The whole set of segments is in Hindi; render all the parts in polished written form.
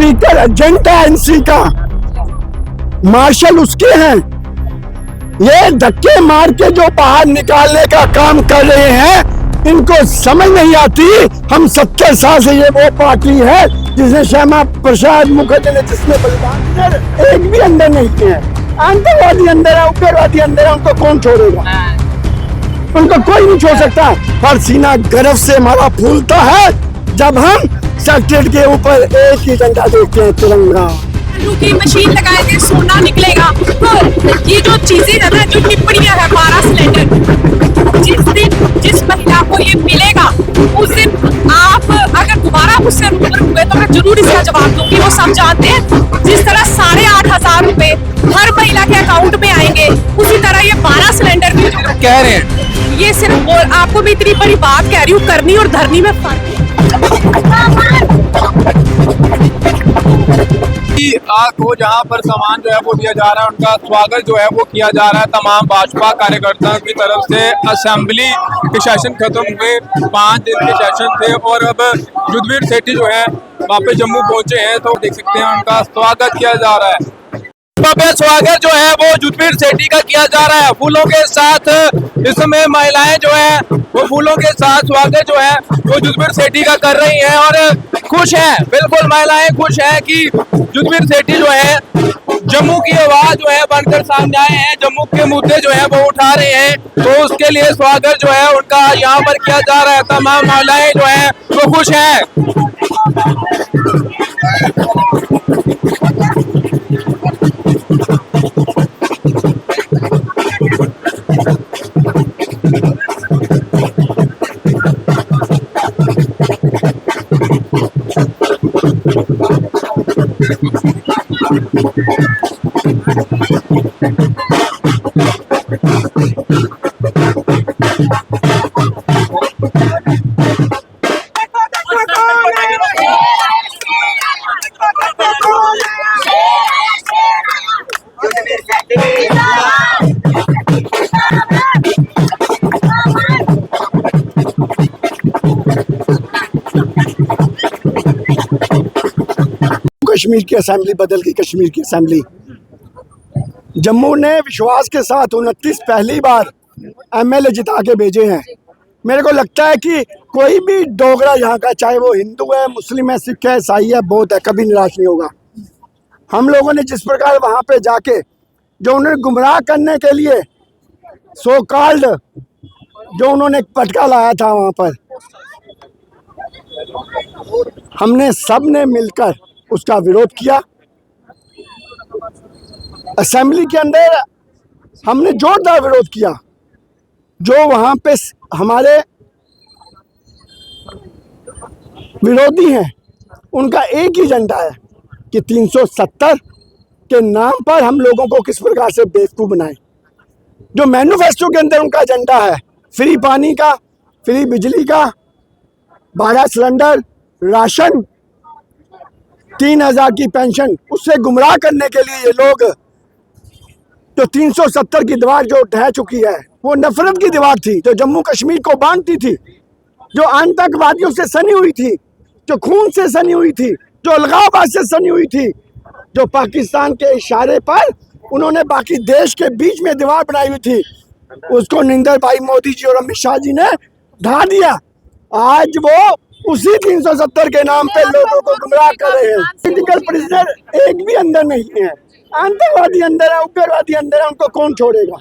स्पीकर एजेंट है एनसी का, मार्शल उसके हैं। ये धक्के मार के जो बाहर निकालने का काम कर रहे हैं, इनको समझ नहीं आती। हम 70 साल से ये वो पार्टी है जिसने श्यामा प्रसाद मुखर्जी ने जिसमें बलिदान, एक भी अंदर नहीं है। आतंकवादी अंदर है, उग्रवादी अंदर है, उनको कौन छोड़ेगा? उनको कोई नहीं छोड़ सकता। पर सीना गर्व से हमारा फूलता है जब हम सेक्रेटरी के ऊपर एक ही झंडा देखते हैं, तिरंगा। की मशीन लगाए थे, सोना निकलेगा। तो ये जो चीजें है ना, जो टिप्पणियां है 12 सिलेंडर, जिस दिन जिस महिला को ये मिलेगा उस दिन आप अगर दोबारा मुझसे रूबरू हुए तो मैं जरूर इसका जवाब दूंगी। वो सब जानते हैं जिस तरह 8,500 रुपए हर महिला के अकाउंट में आएंगे, उसी तरह ये 12 सिलेंडर भी कह रहे हैं। ये सिर्फ आपको मैं इतनी बड़ी बात कह रही हूँ, करनी और धरनी में फर्क है। आज को जहाँ पर सामान जो है वो दिया जा रहा है, उनका स्वागत जो है वो किया जा रहा है तमाम भाजपा कार्यकर्ताओं की तरफ से। असेंबली के सेशन खत्म हुए, 5 दिन के सेशन थे और अब युद्धवीर सेठी जो है वापस जम्मू पहुंचे हैं, तो देख सकते हैं उनका स्वागत किया जा रहा है। स्वागत जो है वो युद्धवीर सेठी का किया जा रहा है फूलों के साथ। इसमें महिलाएं जो है वो फूलों के साथ स्वागत जो है वो युद्धवीर सेठी का कर रही हैं और खुश हैं, बिल्कुल महिलाएं खुश हैं कि युद्धवीर सेठी जो है जम्मू की आवाज जो है बनकर सामने आए हैं, जम्मू के मुद्दे जो है वो उठा रहे हैं। तो उसके लिए स्वागत जो है उनका यहाँ पर किया जा रहा है। तमाम महिलाएं जो है वो खुश हैं। कश्मीर की असेंबली बदल गई। कश्मीर की असेंबली जम्मू ने विश्वास के साथ 29 पहली बार एमएलए जिता के भेजे हैं। मेरे को लगता है कि कोई भी डोगरा यहाँ का, चाहे वो हिंदू है, मुस्लिम है, सिख है, ईसाई है, बौद्ध है, कभी निराश नहीं होगा। हम लोगों ने जिस प्रकार वहाँ पे जाके जो उन्हें गुमराह करने के लिए सो कॉल्ड जो उन्होंने पटका लाया था, वहाँ पर हमने सब ने मिलकर उसका विरोध किया। असेंबली के अंदर हमने जोरदार विरोध किया। जो वहां पे हमारे विरोधी हैं, उनका एक ही एजेंडा है कि 370 के नाम पर हम लोगों को किस प्रकार से बेवकूफ बनाए। जो मैनिफेस्टो के अंदर उनका एजेंडा है फ्री पानी का, फ्री बिजली का, 12 सिलेंडर, राशन, 3,000 की पेंशन, उससे गुमराह करने के लिए ये लोग जो 370 की दीवार जो ढह चुकी है, वो नफरत की दीवार थी जो जम्मू कश्मीर को बांटती थी, जो आतंकवादियों से सनी हुई थी, जो खून से सनी हुई थी, जो अलगाववाद से सनी हुई थी, जो पाकिस्तान के इशारे पर उन्होंने बाकी देश के बीच में दीवार बनाई हुई थी, उसको नरेंद्र भाई मोदी जी और अमित शाह जी ने ढा दिया। आज वो उसी 370 के नाम पे लोगों को गुमराह कर रहे हैं। पॉलिटिकल प्रिजनर एक भी अंदर नहीं है। आतंकवादी अंदर है, उग्रवादी अंदर है, उनको कौन छोड़ेगा?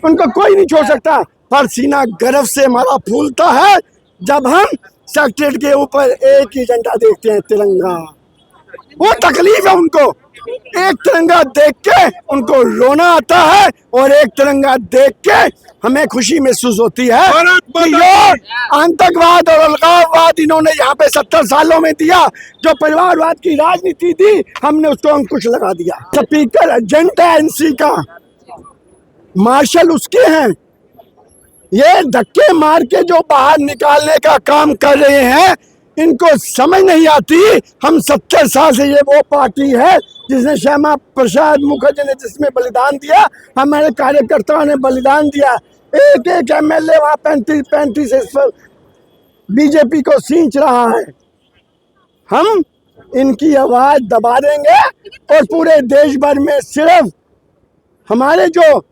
उनको कोई नहीं छोड़ सकता। पर सीना गर्व से हमारा फूलता है जब हम सेक्रेटरी के ऊपर एक ही झंडा देखते हैं, तिरंगा। वो तकलीफ है उनको, एक तिरंगा देख के उनको रोना आता है और एक तिरंगा देख के हमें खुशी महसूस होती है कि ये आतंकवाद और अलगाववाद इन्होंने यहाँ पे 70 सालों में दिया। जो परिवारवाद की राजनीति थी, हमने उसको अंकुश लगा दिया। स्पीकर एजेंट है एनसी का, मार्शल उसके हैं। ये धक्के मार के जो बाहर निकालने का काम कर रहे हैं, इनको समझ नहीं आती। हम 70 साल से ये वो पार्टी है जिसने श्यामा प्रसाद मुखर्जी ने जिसमें बलिदान दिया, हमारे कार्यकर्ताओं ने बलिदान दिया। एक एक एमएलए वहाँ 35 बीजेपी को सींच रहा है। हम इनकी आवाज दबा देंगे और पूरे देश भर में सिर्फ हमारे जो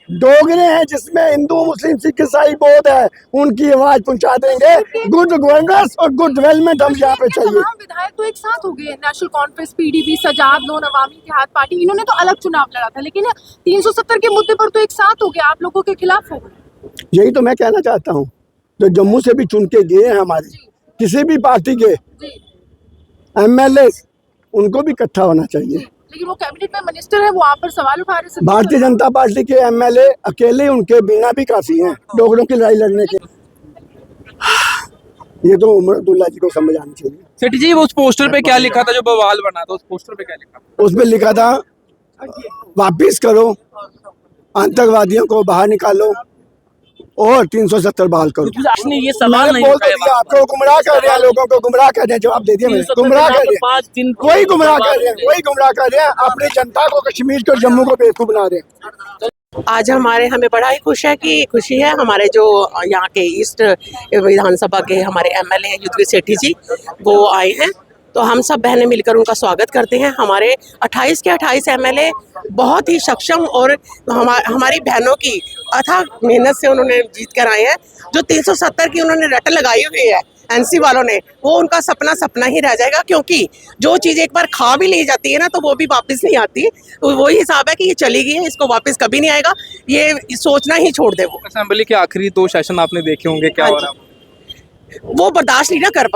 डोगरे हैं, जिसमें हिंदू मुस्लिम सिख ईसाई बौद्ध है, उनकी आवाज पहुंचा देंगे। गुड गवर्नेंस और गुड डेवलपमेंट हम यहाँ पे चाहिए। तमाम विधायक तो एक साथ हो गए, national conference, PDP, Sajad, Lone Awami Ittehad party, इन्होंने तो अलग चुनाव लड़ा था, लेकिन 370 के मुद्दे पर तो एक साथ हो गया, आप लोगों के खिलाफ हो गए। यही तो मैं कहना चाहता हूँ, जो जम्मू से भी चुन के गए हैं हमारे किसी भी पार्टी के एमएलए, उनको भी इकट्ठा होना चाहिए। लेकिन वो कैबिनेट में मिनिस्टर है, वो आप पर सवाल उठा रहे हैं। भारतीय जनता पार्टी के एमएलए अकेले उनके बिना भी काफी हैं डोगरों की लड़ाई लड़ने के। ये तो उमर अब्दुल्ला जी को समझ आनी चाहिए। सेठी जी, वो उस पोस्टर पे क्या लिखा था जो बवाल बना था? उस पोस्टर पे क्या लिखा था? उसमें लिखा था वापिस करो, आतंकवादियों को बाहर निकालो और 370 बहाल करो। ये सवाल मैंने नहीं बोल उठाया दिया, आपको गुमराह कर रहे हैं, लोगों को गुमराह कर रहे हैं। जवाब दे दिया मैंने, गुमराह कर रहे हैं, वही गुमराह कर रहे हैं, वही गुमराह कर रहे हैं। अपनी जनता को, कश्मीर को, जम्मू को बेवकूफ बना रहे हैं। आज हमें बड़ा ही खुशी है हमारे जो यहाँ के ईस्ट विधानसभा के हमारे एमएलए हैं युद्धवीर सेठी जी, वो आए हैं। तो हम सब बहनें मिलकर उनका स्वागत करते हैं। हमारे 28 के 28 एमएलए बहुत ही सक्षम और हमारी बहनों की अथाह मेहनत से उन्होंने जीत कर आए हैं। जो 370 की उन्होंने रट लगाई हुई है एनसी वालों ने, वो उनका सपना ही रह जाएगा, क्योंकि जो चीज़ एक बार खा भी ली जाती है ना, तो वो भी वापस नहीं आती। तो वही हिसाब है कि ये चली गई है, इसको वापस कभी नहीं आएगा, ये सोचना ही छोड़ दे। वो असेंबली के आखिरी 2 सेशन आपने देखे होंगे, क्या हो रहा है? वो बर्दाश्त नहीं कर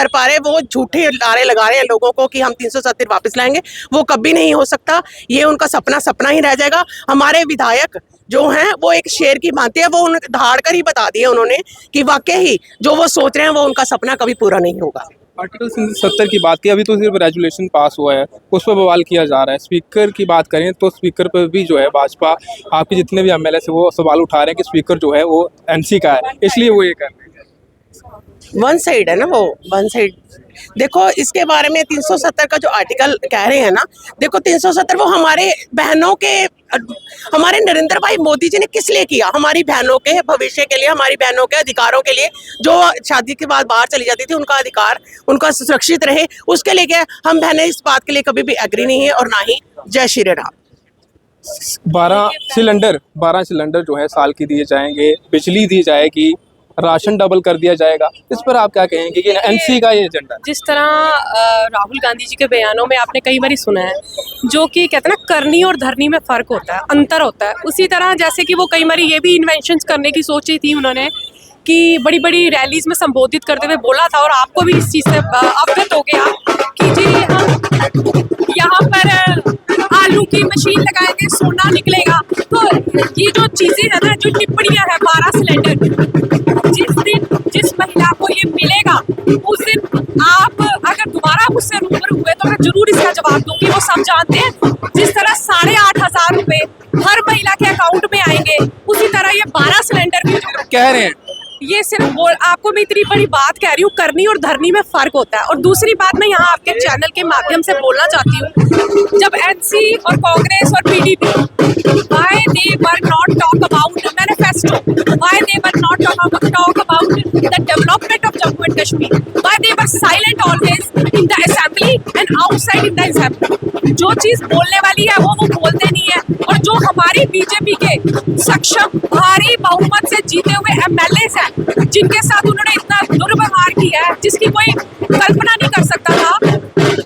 पा रहे, वो झूठे नारे लगा रहे हैं लोगों को कि हम 370 वापस लाएंगे। वो कभी नहीं हो सकता, ये उनका सपना ही रह जाएगा। हमारे विधायक जो हैं वो एक शेर की भांति है, वो उन्हें धाड़ कर ही बता दिया उन्होंने कि वाकई ही जो वो सोच रहे हैं वो उनका सपना कभी पूरा नहीं होगा। आर्टिकल 70 की बात की, अभी तो सिर्फ रेजुलेशन पास हुआ है, उस पर बवाल किया जा रहा है। स्पीकर की बात करें तो स्पीकर पर भी जो है भाजपा, आपके जितने भी एमएलए से वो सवाल उठा रहे हैं कि स्पीकर जो है वो एनसी का है, इसलिए वो ये कर रहे हैं। वन साइड है ना, वो वन साइड। देखो इसके बारे में 370 का जो आर्टिकल कह रहे हैं ना, देखो 370 वो हमारे बहनों के, हमारे नरेंद्र भाई मोदी जी ने किस लिए किया? हमारी बहनों के भविष्य के लिए, हमारी बहनों के अधिकारों के लिए, जो शादी के बाद बाहर चली जाती थी उनका अधिकार उनका सुरक्षित रहे, उसके लिए क्या? हम बहनें इस बात के लिए कभी भी एग्री नहीं है और ना ही जय श्री राम। 12 सिलेंडर जो है साल की दिए जाएंगे, बिजली दी जाएगी, राशन डबल कर दिया जाएगा, इस पर आप क्या कहेंगे कि एनसी का ये एजेंडा? जिस तरह राहुल गांधी जी के बयानों में आपने कई बार सुना है, जो कि कहते हैं ना करनी और धरनी में फर्क होता है, अंतर होता है, उसी तरह जैसे कि वो कई बार ये भी इन्वेंशंस करने की सोची थी उन्होंने कि बड़ी बड़ी रैलीज में संबोधित करते हुए बोला था, और आपको भी इस चीज़ से अवगत हो गया कि जी हम यहाँ पर आलू की मशीन लगाएंगे, सोना निकलेगा। तो ये जो चीज़ें है ना, जो टिप्पणियाँ हैं 12 सिलेंडर, जिस महिला को ये मिलेगा उस दिन आप अगर दोबारा मुझसे रूबरू हुए तो मैं जरूर इसका जवाब दूंगी। वो सब जानते हैं, जिस तरह 8,500 रुपए हर महिला के अकाउंट में आएंगे, उसी तरह ये 12 सिलेंडर भी जो कह रहे हैं। ये सिर्फ आपको मैं इतनी बड़ी बात कह रही हूँ, करनी और धरनी में फर्क होता है। और दूसरी बात मैं यहाँ आपके चैनल के माध्यम से बोलना चाहती हूँ, जब एनसी और कांग्रेस और PDP why they were not talk about manifesto, why they were not talk about the development of Jammu and Kashmir, why they were silent always in the assembly and outside in the assembly। जो चीज बोलने वाली है वो बोलते नहीं है। और जो हमारी बीजेपी के सक्षम भारी बहुमत से जीते हुए एमएलए हैं, जिनके साथ उन्होंने इतना दुर्व्यवहार किया है जिसकी कोई कल्पना नहीं कर सकता था,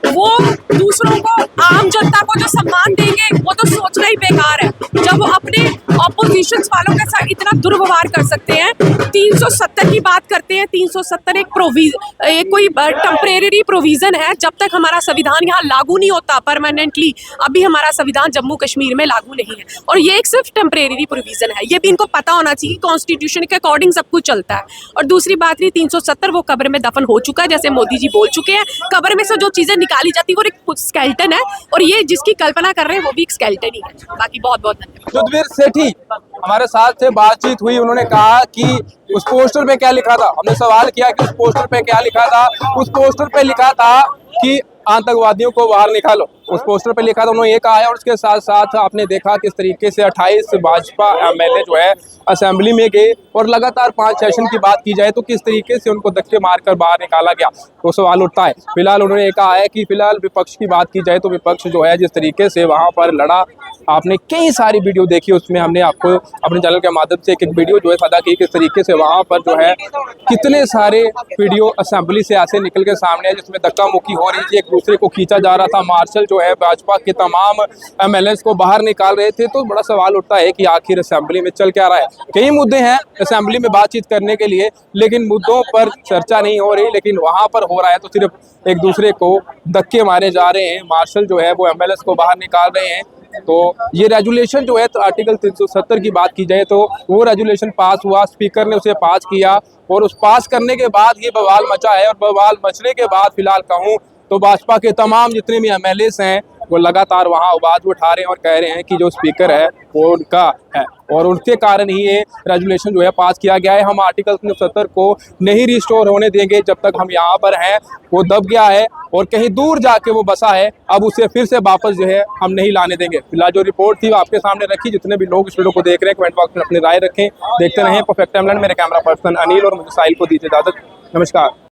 वो दूसरों को, आम जनता को जो सम्मान देंगे वो तो सोचना ही बेकार है, जब वो अपने ऑपोजिशन वालों के साथ इतना दुर्व्यवहार कर सकते हैं। 370 की बात करते हैं, 370 एक कोई टेम्परेरी प्रोविजन है, जब तक हमारा संविधान यहाँ लागू नहीं होता परमानेंटली। अभी हमारा संविधान जम्मू कश्मीर में लागू नहीं है, और ये एक सिर्फ टेम्परेरी प्रोविजन है, ये भी इनको पता होना चाहिए। कॉन्स्टिट्यूशन के अकॉर्डिंग सब कुछ चलता है। और दूसरी बात रही 370, वो कब्र में दफन हो चुका है, जैसे मोदी जी बोल चुके हैं। कब्र में से जो चीजें निकाली जाती है वो एक स्केलेटन है, और ये जिसकी कल्पना कर रहे हैं वो भी एक स्केलेटन ही है। बाकी बहुत बहुत धन्यवाद। युद्धवीर सेठी हमारे साथ से बातचीत हुई, उन्होंने कहा कि उस पोस्टर पे क्या लिखा था। हमने सवाल किया कि उस पोस्टर पे क्या लिखा था। उस पोस्टर पे लिखा था कि आतंकवादियों को बाहर निकालो। उस पोस्टर पे लिखा था, उन्होंने ये कहा है। और उसके साथ साथ आपने देखा किस तरीके से 28 भाजपा एमएलए जो है असेंबली में गए और लगातार 5 सेशन की बात की जाए तो किस तरीके से उनको धक्के मारकर बाहर निकाला गया, तो सवाल उठता है। फिलहाल उन्होंने ये कहा है कि फिलहाल विपक्ष की बात की जाए तो विपक्ष जो है जिस तरीके से वहां पर लड़ा, आपने कई सारी वीडियो देखी, उसमें हमने आपको अपने चैनल के माध्यम से एक वीडियो जो है साझा की, किस तरीके से वहां पर जो है कितने सारे वीडियो असेंबली से ऐसे निकल के सामने है जिसमें धक्का मुक्की हो रही थी, एक दूसरे को खींचा जा रहा था। मार्शल जो है भाजपा के तमाम एमएलए को बाहर निकाल रहे थे। तो बड़ा सवाल उठता है कि आखिर असेंबली में चल क्या रहा है। कई मुद्दे हैं असेंबली में बातचीत करने के लिए, लेकिन मुद्दों पर चर्चा नहीं हो रही, लेकिन वहां पर हो रहा है तो सिर्फ एक दूसरे को धक्के मारे जा रहे हैं। मार्शल जो है वो एमएलए को बाहर निकाल रहे हैं। तो ये रेजुलेशन जो है तो आर्टिकल 370 की बात की जाए तो वो रेजुलेशन पास हुआ, स्पीकर ने उसे पास किया और उस पास करने के बाद ये बवाल मचा है। और बवाल मचने के बाद फिलहाल कहूँ तो भाजपा के तमाम जितने भी एमएलए हैं वो लगातार वहाँ आवाज उठा रहे हैं और कह रहे हैं कि जो स्पीकर है वो उनका है और उनके कारण ही ये रेजुलेशन जो है पास किया गया है। हम आर्टिकल 370 को नहीं रिस्टोर होने देंगे जब तक हम यहाँ पर हैं। वो दब गया है और कहीं दूर जाके वो बसा है, अब उसे फिर से वापस जो है हम नहीं लाने देंगे। फिलहाल जो रिपोर्ट थी वो आपके सामने रखी। जितने भी लोग इस वीडियो को देख रहे हैं कमेंट बॉक्स में अपनी राय रखें। देखते रहें परफेक्ट टाइमलाइन। मेरे कैमरा पर्सन अनिल और मुझे साहिल को दीजिए इजाजत। नमस्कार।